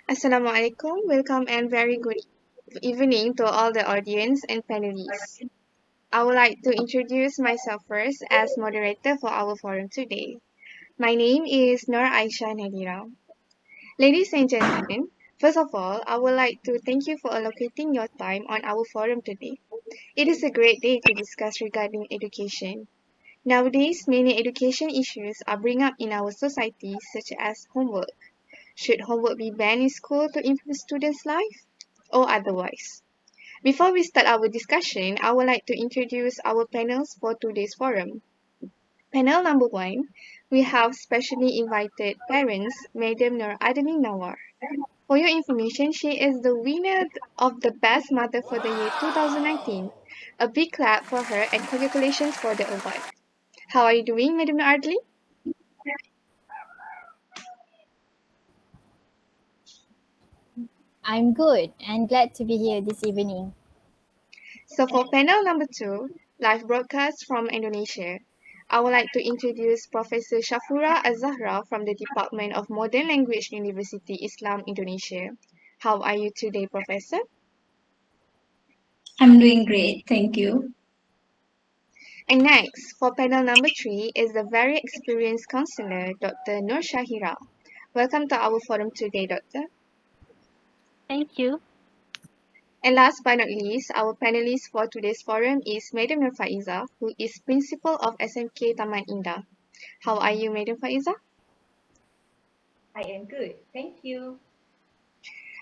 Assalamualaikum. Welcome and very good evening to all the audience and panelists. I would like to introduce myself first as moderator for our forum today. My name is Nur Aisha Nadira. Ladies and gentlemen, first of all, I would like to thank you for allocating your time on our forum today. It is a great day to discuss regarding education. Nowadays, many education issues are bring up in our society, such as homework. Should homework be banned in school to improve students' life or otherwise? Before we start our discussion, I would like to introduce our panels for today's forum. Panel number one, we have specially invited parents, Madam Nur Adani Nawar. For your information, she is the winner of the Best Mother for the year 2019. A big clap for her and congratulations for the award. How are you doing, Madam Nur Adani? I'm good and glad to be here this evening. So for panel number two, live broadcast from Indonesia, I would like to introduce Professor Shafura Azahra from the Department of Modern Language University Islam Indonesia. How are you today, Professor? I'm doing great, thank you. And next, for panel number three is the very experienced counselor, Dr. Nur Shahira. Welcome to our forum today, Doctor. Thank you. And last but not least, our panelist for today's forum is Madam Nur Faiza, who is Principal of SMK Taman Indah. How are you, Madam Faiza? I am good, thank you.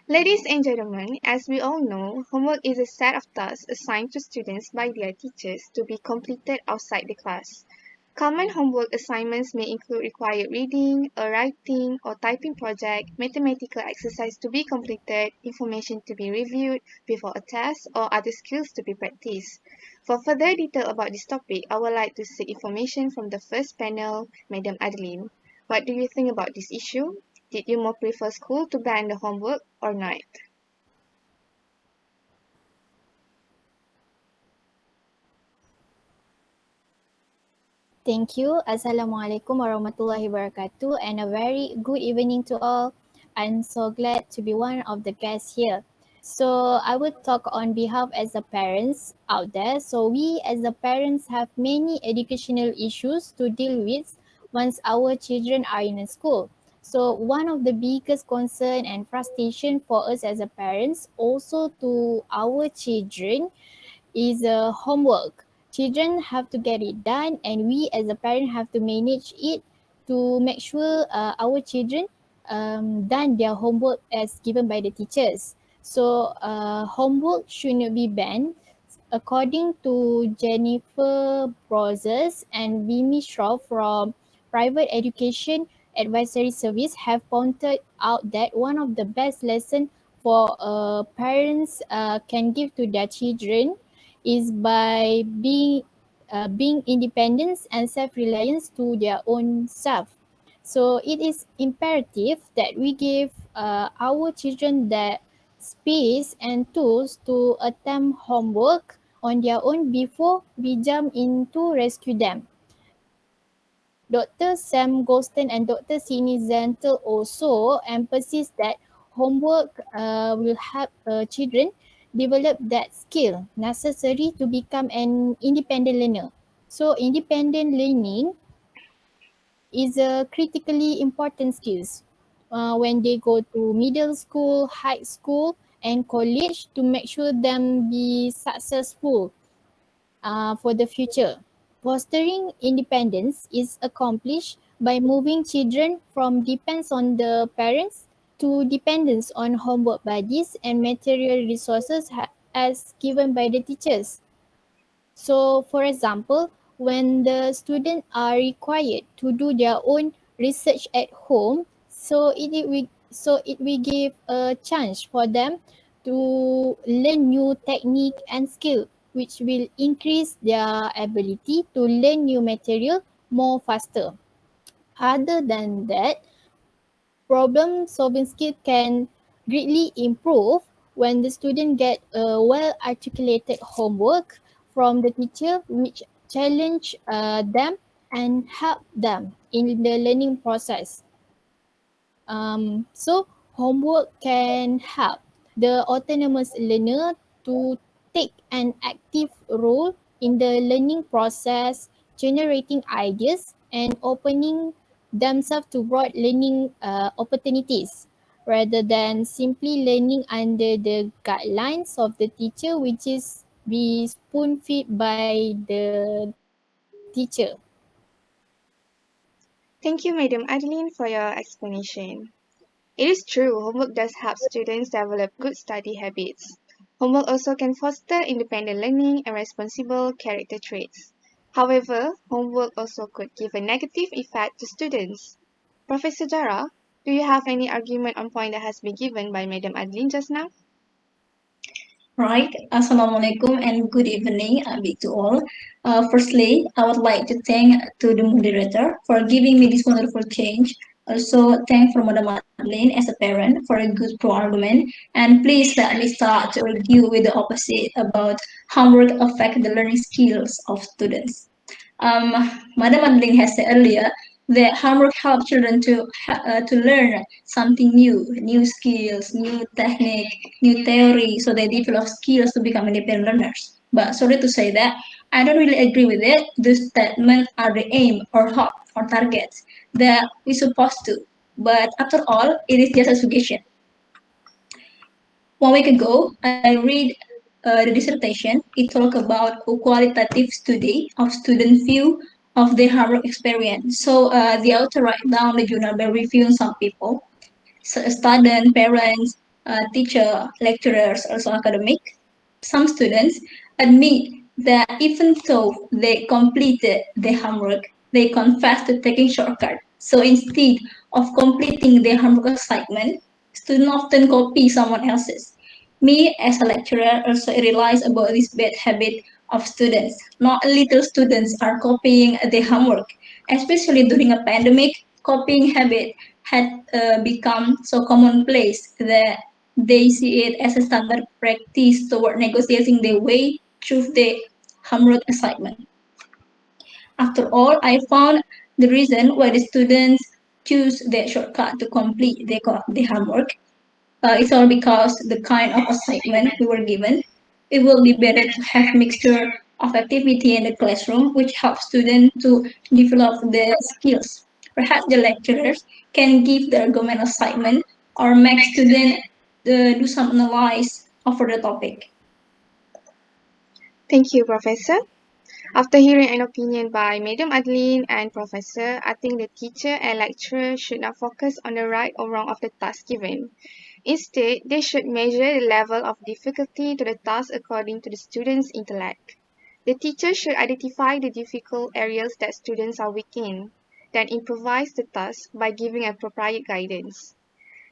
Ladies and gentlemen, as we all know, homework is a set of tasks assigned to students by their teachers to be completed outside the class. Common homework assignments may include required reading, a writing or typing project, mathematical exercise to be completed, information to be reviewed before a test, or other skills to be practiced. For further detail about this topic, I would like to seek information from the first panel, Madam Adeline. What do you think about this issue? Did you more prefer school to ban the homework or not? Thank you. Assalamualaikum warahmatullahi wabarakatuh and a very good evening to all. I'm so glad to be one of the guests here. So I would talk on behalf as the parents out there. So we as the parents have many educational issues to deal with once our children are in a school. So one of the biggest concern and frustration for us as a parents also to our children is homework. Children have to get it done and we as a parent have to manage it to make sure our children done their homework as given by the teachers. So homework should not be banned. According to Jennifer Brozes and Vimy Shaw from Private Education Advisory Service have pointed out that one of the best lessons for parents can give to their children is by being independent and self-reliance to their own self. So it is imperative that we give our children that space and tools to attempt homework on their own before we jump in to rescue them. Dr. Sam Golston and Dr. Sini Zentel also emphasize that homework will help children develop that skill necessary to become an independent learner. So independent learning is a critically important skills when they go to middle school, high school and college to make sure them be successful for the future. Fostering independence is accomplished by moving children from dependence on the parents to dependence on homework buddies and material resources as given by the teachers. So for example, when the students are required to do their own research at home, so it will give a chance for them to learn new technique and skill which will increase their ability to learn new material more faster. Other than that, problem solving skill can greatly improve when the student get a well articulated homework from the teacher which challenge them and help them in the learning process. So Homework can help the autonomous learner to take an active role in the learning process, generating ideas and opening themselves to broad learning opportunities rather than simply learning under the guidelines of the teacher, which is be spoon fed by the teacher. Thank you, Madam Adeline, for your explanation. It is true, homework does help students develop good study habits. Homework also can foster independent learning and responsible character traits. However, homework also could give a negative effect to students. Professor Jara, do you have any argument on point that has been given by Madam Adeline just now? Right. Assalamualaikum and good evening, big to all. Firstly, I would like to thank to the moderator for giving me this wonderful change. Also, thank for Madam Adeline as a parent for a good pro argument. And please let me start to argue with the opposite about homework affect the learning skills of students. um, Madam Adeline has said earlier that homework helps children to learn something new skills, new technique, new theory, so they develop skills to become independent learners. But sorry to say that I don't really agree with it. The statements are the aim or hope or targets that we're supposed to. But after all, it is just a suggestion. 1 week ago, I read the dissertation. It talked about a qualitative study of student view of their Harvard experience. So the author write down the journal by reviewing some people, so student, parents, teacher, lecturers, also academic. Some students admit that even though they completed their homework, they confess to taking shortcut. So instead of completing their homework assignment, students often copy someone else's. Me as a lecturer also realize about this bad habit of students. Not little students are copying their homework, especially during a pandemic. Copying habit had become so commonplace that they see it as a standard practice toward negotiating their way through the homework assignment. After all, I found the reason why the students choose the shortcut to complete the homework. It's all because the kind of assignment we were given. It will be better to have mixture of activity in the classroom, which helps students to develop the skills. Perhaps the lecturers can give the argument assignment or make students do some analysis over the topic. Thank you, Professor. After hearing an opinion by Madam Adeline and Professor, I think the teacher and lecturer should not focus on the right or wrong of the task given. Instead, they should measure the level of difficulty to the task according to the student's intellect. The teacher should identify the difficult areas that students are weak in, then improvise the task by giving appropriate guidance.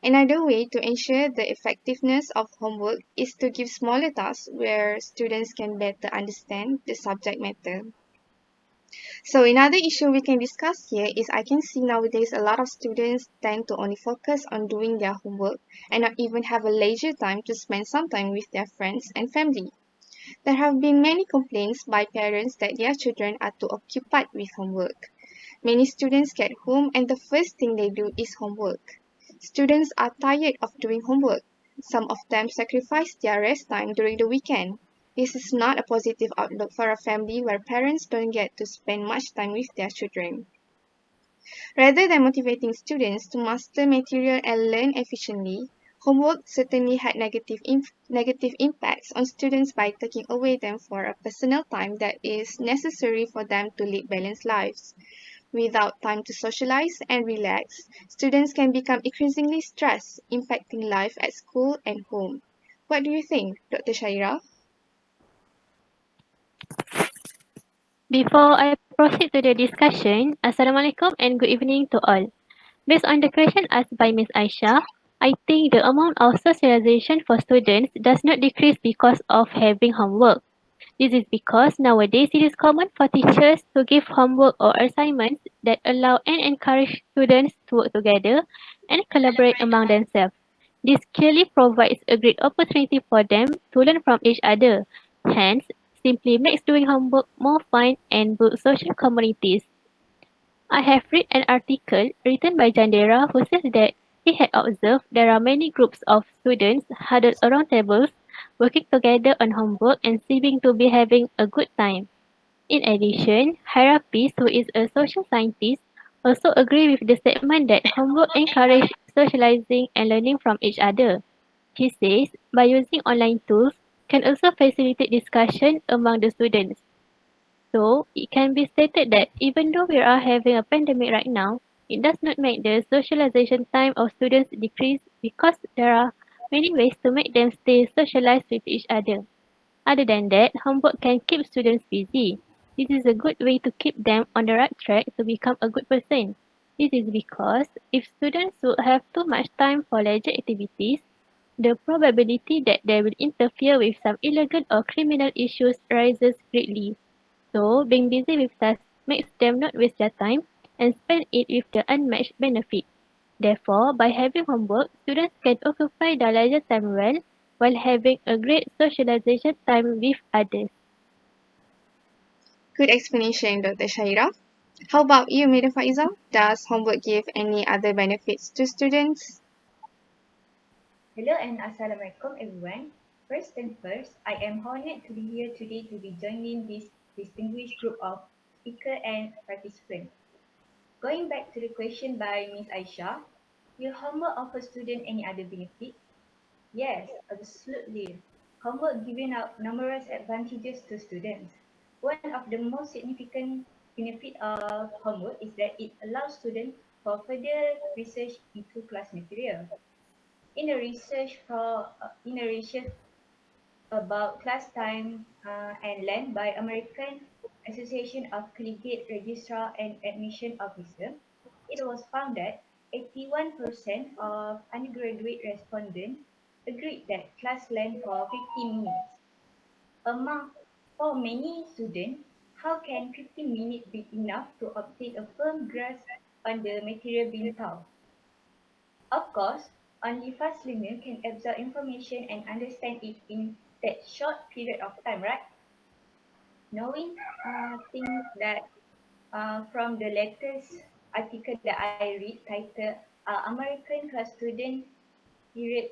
Another way to ensure the effectiveness of homework is to give smaller tasks where students can better understand the subject matter. So another issue we can discuss here is I can see nowadays a lot of students tend to only focus on doing their homework and not even have a leisure time to spend some time with their friends and family. There have been many complaints by parents that their children are too occupied with homework. Many students get home and the first thing they do is homework. Students are tired of doing homework. Some of them sacrifice their rest time during the weekend. This is not a positive outlook for a family where parents don't get to spend much time with their children. Rather than motivating students to master material and learn efficiently, homework certainly had negative impacts on students by taking away them for a personal time that is necessary for them to lead balanced lives. Without time to socialize and relax, students can become increasingly stressed, impacting life at school and home. What do you think, Dr. Shaira? Before I proceed to the discussion, Assalamualaikum and good evening to all. Based on the question asked by Ms. Aisha, I think the amount of socialization for students does not decrease because of having homework. This is because nowadays it is common for teachers to give homework or assignments that allow and encourage students to work together and collaborate among themselves. This clearly provides a great opportunity for them to learn from each other. Hence, simply makes doing homework more fun and build social communities. I have read an article written by Jandera who says that He had observed there are many groups of students huddled around tables, working together on homework and seeming to be having a good time. In addition, Harapis, who is a social scientist, also agree with the statement that homework encourages socializing and learning from each other. He says, by using online tools can also facilitate discussion among the students. So, it can be stated that even though we are having a pandemic right now, it does not make the socialization time of students decrease because there are many ways to make them stay socialized with each other. Other than that, homework can keep students busy. This is a good way to keep them on the right track to become a good person. This is because if students would have too much time for leisure activities, the probability that they will interfere with some illegal or criminal issues rises greatly. So, being busy with tasks makes them not waste their time and spend it with the unmatched benefit. Therefore, by having homework, students can occupy their leisure time well while having a great socialization time with others. Good explanation, Dr. Shaira. How about you, Mira Faizal? Does homework give any other benefits to students? Hello and Assalamualaikum everyone. First and first, I am honored to be here today to be joining this distinguished group of speaker and participants. Going back to the question by Ms. Aisha, will homework offer students any other benefit? Yes, absolutely. Homework gives out numerous advantages to students. One of the most significant benefit of homework is that it allows students for further research into class material. In a research about class time and length by American Association of Collegiate Registrar and Admission Officer, it was found that 81% of undergraduate respondents agreed that class length for 50 minutes. Among For many students, how can 50 minutes be enough to obtain a firm grasp on the material being taught? Of course, only fast learner can absorb information and understand it in that short period of time, right? Knowing things that from the latest article that I read titled American Class Student Period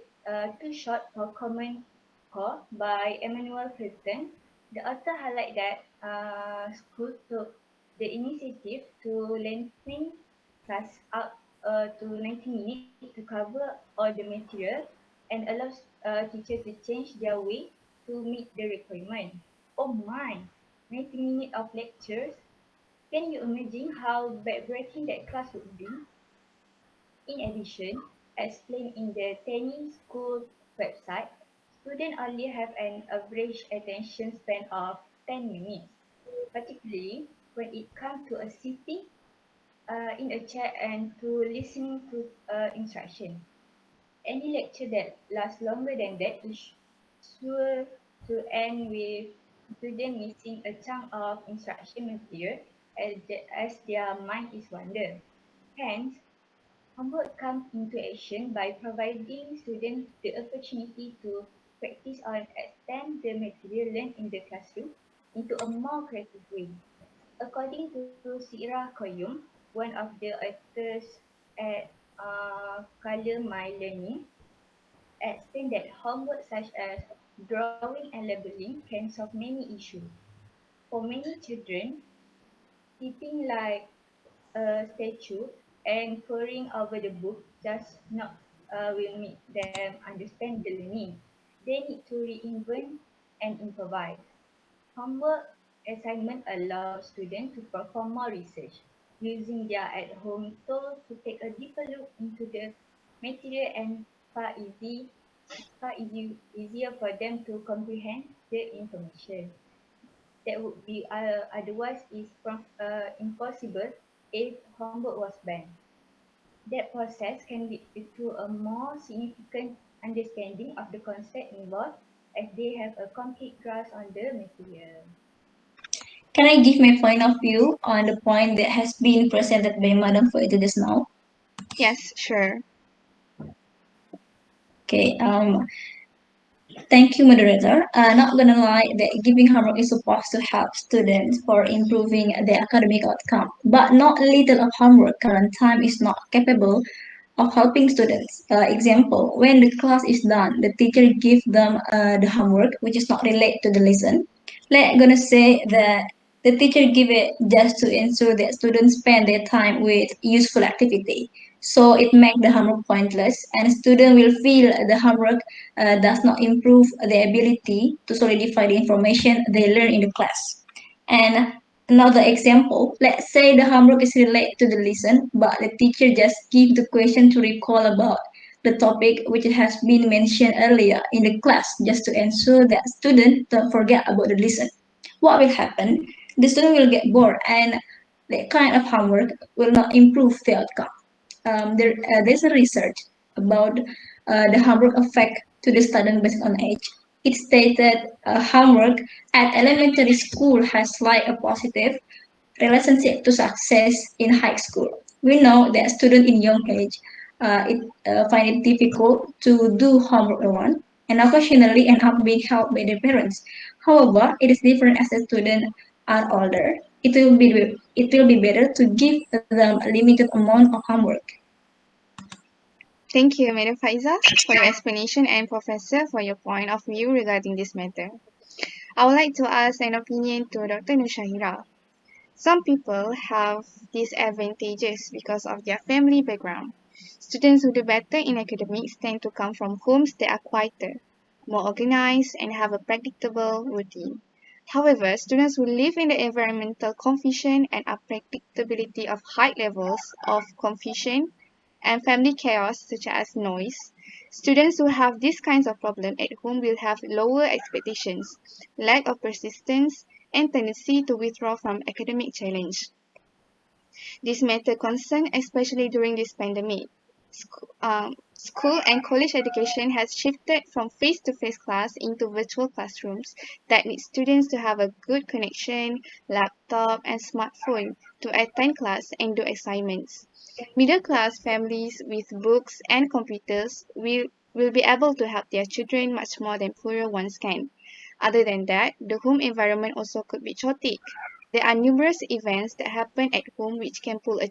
Too Short for Common Core by Emmanuel Hilton, the author highlight that schools took the initiative to lengthen class out to 90 minutes to cover all the material and allows teachers to change their way to meet the requirement. Oh my, 90 minutes of lectures. Can you imagine how backbreaking that class would be? In addition, as explained in the Tenny School website, students only have an average attention span of 10 minutes, particularly when it comes to a sitting in a chair and to listening to instruction. Any lecture that lasts longer than that is sure to end with students missing a chunk of instruction material as their mind is wander. Hence, homework comes into action by providing students the opportunity to practice or extend the material learned in the classroom into a more creative way. According to Sira Koyum, one of the authors at Color My Learning, explained that homework such as drawing and labeling can solve many issues. For many children, sitting like a statue and poring over the book just not will make them understand the learning. They need to reinvent and improvise. Homework assignment allows students to perform more research using their at-home tools to take a deeper look into the material and easier for them to comprehend the information that would be otherwise impossible if homework was banned. That process can lead to a more significant understanding of the concept involved as they have a complete grasp on the material. Can I give my point of view on the point that has been presented by Madam Faida just now? Yes, sure. Okay, thank you, moderator. Not gonna lie, that giving homework is supposed to help students for improving their academic outcome, but not little of homework current time is not capable of helping students. Example, when the class is done, the teacher gives them the homework, which is not related to the lesson. Like gonna say that the teacher give it just to ensure that students spend their time with useful activity. So it makes the homework pointless, and student will feel the homework does not improve their ability to solidify the information they learn in the class. And another example, let's say the homework is related to the lesson, but the teacher just give the question to recall about the topic which has been mentioned earlier in the class just to ensure that students don't forget about the lesson. What will happen? The student will get bored and that kind of homework will not improve the outcome. There's a research about the homework effect to the student based on age. It stated homework at elementary school has like a positive relationship to success in high school. We know that students in young age find it difficult to do homework alone and occasionally end up being helped by their parents. However, it is different as the students are older. It will be better to give them a limited amount of homework. Thank you, Madam Faiza, for your explanation and Professor for your point of view regarding this matter. I would like to ask an opinion to Dr. Nushahira. Some people have disadvantages because of their family background. Students who do better in academics tend to come from homes that are quieter, more organized, and have a predictable routine. However, students who live in the environmental confusion and unpredictability of high levels of confusion and family chaos such as noise, students who have these kinds of problems at home will have lower expectations, lack of persistence, and tendency to withdraw from academic challenge. This matter concern especially during this pandemic. School and college education has shifted from face-to-face class into virtual classrooms that need students to have a good connection, laptop, and smartphone to attend class and do assignments. Middle-class families with books and computers will be able to help their children much more than poorer ones can. Other than that, the home environment also could be chaotic. There are numerous events that happen at home which can pull a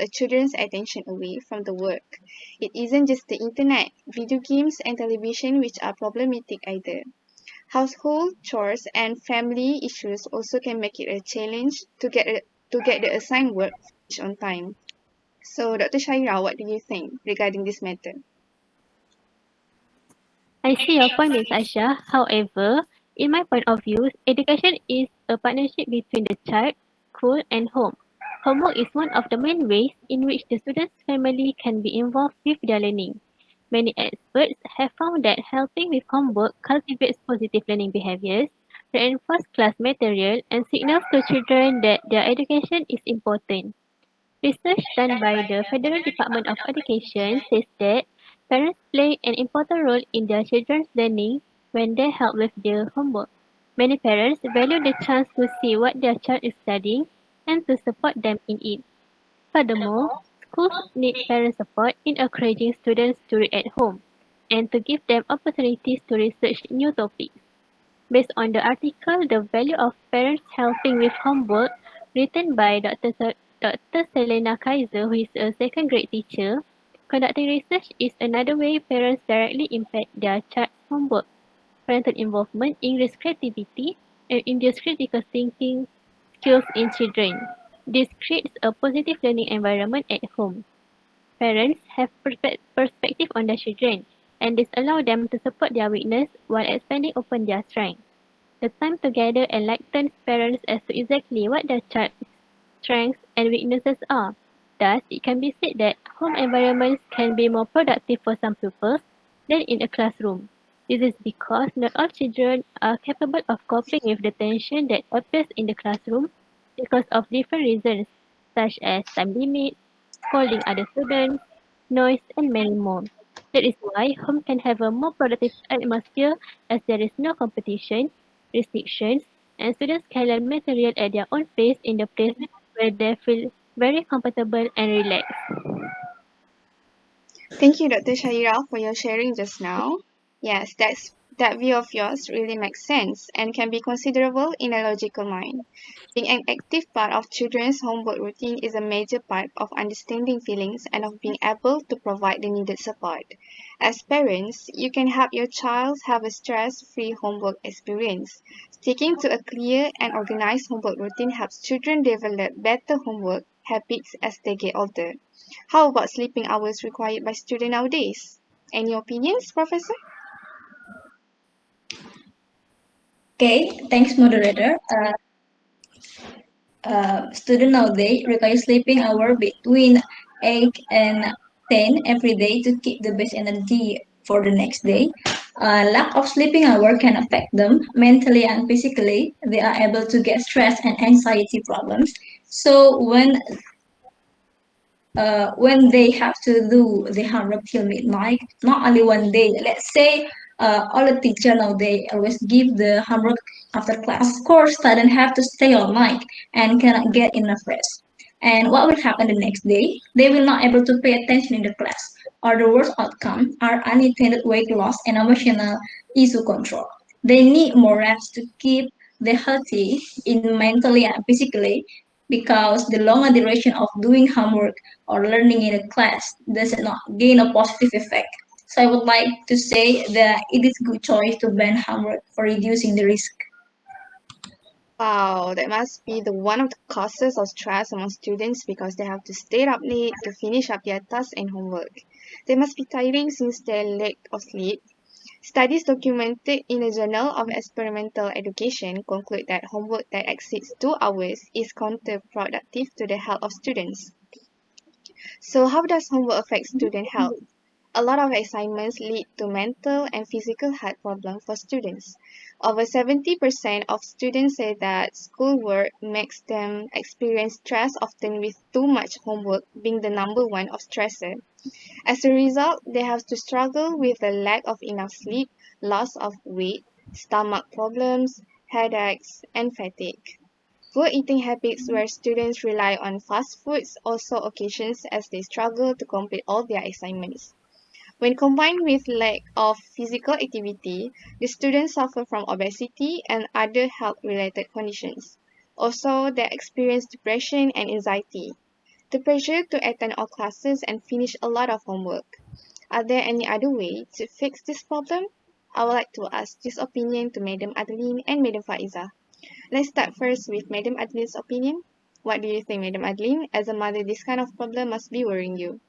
children's attention away from the work. It isn't just the internet, video games and television which are problematic either. Household chores and family issues also can make it a challenge to get the assigned work finished on time. So, Dr. Shaira, what do you think regarding this matter? I see your point, Ms. Aisha. However, in my point of view, education is a partnership between the child, school, and home. Homework is one of the main ways in which the student's family can be involved with their learning. Many experts have found that helping with homework cultivates positive learning behaviors, reinforces class material, and signals to children that their education is important. Research done by the Federal Department of Education says that parents play an important role in their children's learning when they help with their homework. Many parents value the chance to see what their child is studying and to support them in it. Furthermore, schools need parent support in encouraging students to read at home and to give them opportunities to research new topics. Based on the article The Value of Parents Helping with Homework, written by Dr. Selena Kaiser, who is a second grade teacher, conducting research is another way parents directly impact their child's homework. Parental involvement increases creativity and induces critical thinking skills in children. This creates a positive learning environment at home. Parents have perspective on their children, and this allows them to support their weakness while expanding upon their strength. The time together enlightens parents as to exactly what their child's strengths and weaknesses are. Thus, it can be said that home environments can be more productive for some pupils than in a classroom. This is because not all children are capable of coping with the tension that appears in the classroom because of different reasons, such as time limits, scolding other students, noise, and many more. That is why home can have a more productive atmosphere as there is no competition, restrictions, and students can learn material at their own pace in the place where they feel very comfortable and relaxed. Thank you, Dr. Shaira, for your sharing just now. Yes, That view of yours really makes sense and can be considerable in a logical mind. Being an active part of children's homework routine is a major part of understanding feelings and of being able to provide the needed support. As parents, you can help your child have a stress-free homework experience. Sticking to a clear and organized homework routine helps children develop better homework habits as they get older. How about sleeping hours required by students nowadays? Any opinions, Professor? Okay, thanks, moderator. Student nowadays require sleeping hour between 8 and 10 every day to keep the best energy for the next day. Lack of sleeping hour can affect them mentally and physically. They are able to get stress and anxiety problems. So when they have to do the homework till midnight, not only one day. Let's say all the teacher now they always give the homework after class. Of course, students have to stay all night and cannot get enough rest. And what will happen the next day? They will not able to pay attention in the class. Or the worst outcome are unintended weight loss and emotional issue control. They need more rest to keep the healthy in mentally and physically because the longer duration of doing homework or learning in a class does not gain a positive effect. So I would like to say that it is a good choice to ban homework for reducing the risk. Wow, that must be the one of the causes of stress among students because they have to stay up late to finish up their tasks and homework. They must be tiring since their lack of sleep. Studies documented in the Journal of Experimental Education conclude that homework that exceeds 2 hours is counterproductive to the health of students. So how does homework affect student health? A lot of assignments lead to mental and physical health problems for students. Over 70% of students say that schoolwork makes them experience stress, often with too much homework being the number one of stressor. As a result, they have to struggle with the lack of enough sleep, loss of weight, stomach problems, headaches, and fatigue. Poor eating habits where students rely on fast foods also occasions as they struggle to complete all their assignments. When combined with lack of physical activity, the students suffer from obesity and other health-related conditions. Also, they experience depression and anxiety. The pressure to attend all classes and finish a lot of homework. Are there any other way to fix this problem? I would like to ask this opinion to Madam Adeline and Madam Faiza. Let's start first with Madam Adeline's opinion. What do you think, Madam Adeline? As a mother, this kind of problem must be worrying you.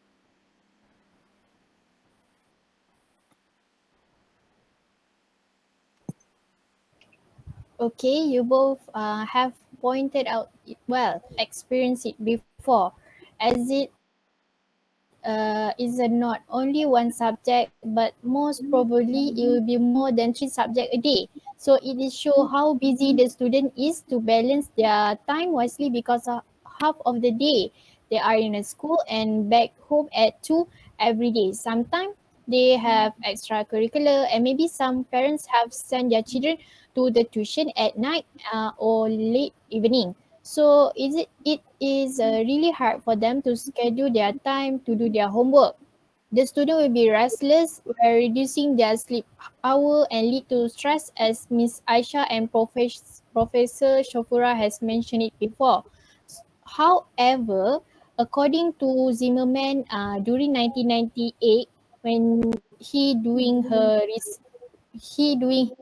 Okay, you both have pointed out it well, experienced it before, as it is not only one subject, but most probably it will be more than 3 subjects a day. So it is show how busy the student is to balance their time wisely because half of the day they are in a school and back home at 2 every day. Sometimes they have extracurricular and maybe some parents have sent their children to the tuition at night or late evening. So it is really hard for them to schedule their time to do their homework. The student will be restless while reducing their sleep hour and lead to stress as Miss Aisha and Professor Shofura has mentioned it before. However, according to Zimmerman during 1998 when he doing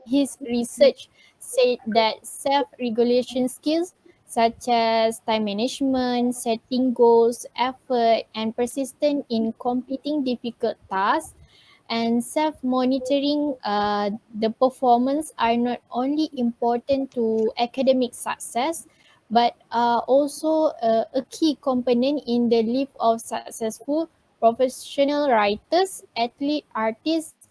his research said that self-regulation skills such as time management, setting goals, effort, and persistence in completing difficult tasks and self-monitoring the performance are not only important to academic success but are also a key component in the life of successful professional writers, athletes, artists,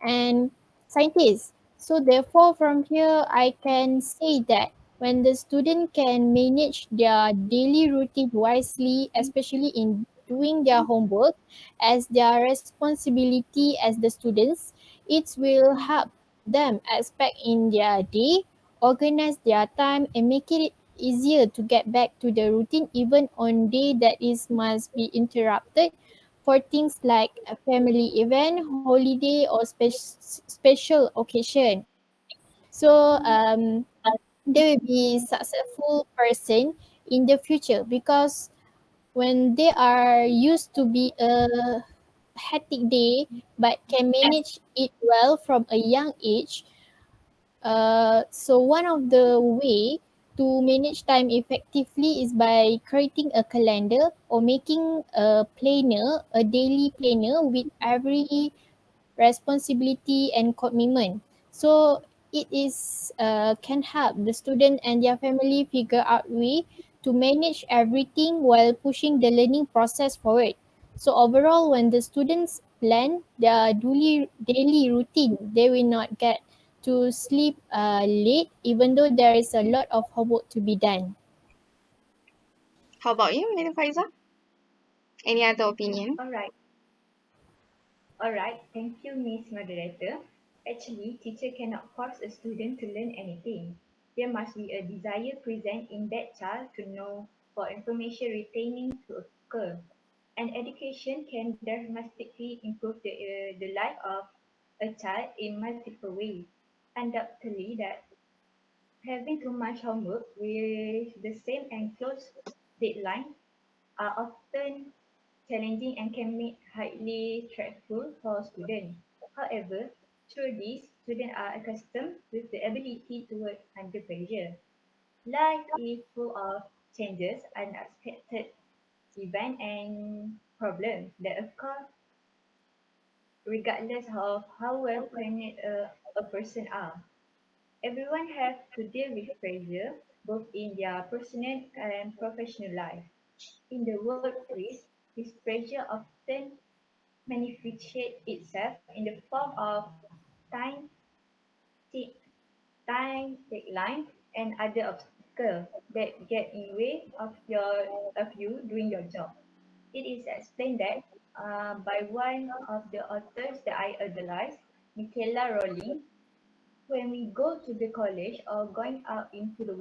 and scientists. So therefore from here I can say that when the student can manage their daily routine wisely, especially in doing their homework as their responsibility as the students, it will help them expect in their day, organize their time and make it easier to get back to the routine even on day that is must be interrupted for things like a family event, holiday, or special occasion. So they will be successful person in the future because when they are used to be a hectic day but can manage it well from a young age. So one of the way to manage time effectively is by creating a calendar or making a planner, a daily planner with every responsibility and commitment. So it is can help the student and their family figure out way to manage everything while pushing the learning process forward. So overall, when the students plan their daily routine, they will not get to sleep late even though there is a lot of homework to be done. How about you, Madam Faiza? Any other opinion? All right. All right. Thank you, Miss Moderator. Actually, teacher cannot force a student to learn anything. There must be a desire present in that child to know for information retaining to occur. And education can dramatically improve the life of a child in multiple ways. Undoubtedly, that having too much homework with the same and close deadline are often challenging and can be highly stressful for students. However, through this, students are accustomed with the ability to work under pressure. Life is full of changes, unexpected events, and problems that occur regardless of how well planned a person are. Everyone has to deal with pressure both in their personal and professional life. In the workplace, this pressure often manifests itself in the form of time, t- time deadline, and other obstacles that get in way of you doing your job. It is explained that by one of the authors that I idolize, Michaela Rowling, when we go to the college or going out into the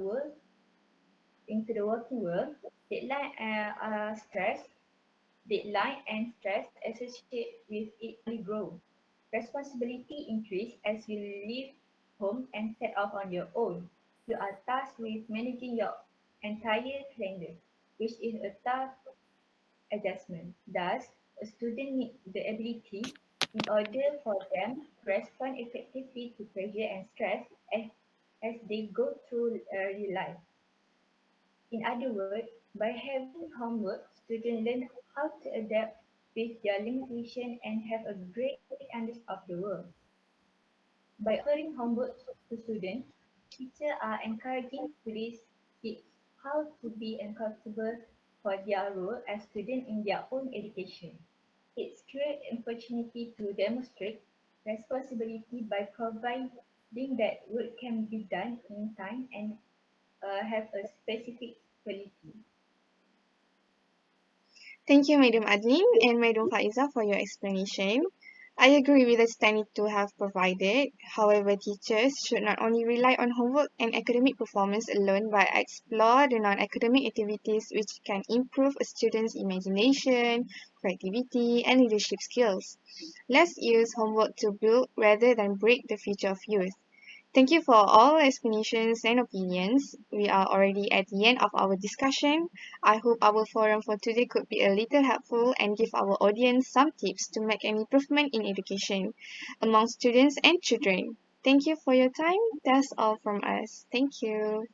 working world, deadline deadline and stress associated with it only grow. Responsibility increase as you leave home and set off on your own. You are tasked with managing your entire calendar, which is a tough adjustment. Thus, a student needs the ability in order for them to respond effectively to pressure and stress as they go through real life. In other words, by having homework, students learn how to adapt with their limitations and have a great understanding of the world. By offering homework to students, teachers are encouraging to these kids how to be accountable for their role as students in their own education. It's great opportunity to demonstrate responsibility by providing that work can be done in time and have a specific quality. Thank you, Madam Adlin and Madam Faiza, for your explanation. I agree with the study to have provided. However, teachers should not only rely on homework and academic performance alone, but explore the non-academic activities which can improve a student's imagination, creativity, and leadership skills. Let's use homework to build rather than break the future of youth. Thank you for all explanations and opinions. We are already at the end of our discussion. I hope our forum for today could be a little helpful and give our audience some tips to make an improvement in education among students and children. Thank you for your time. That's all from us. Thank you.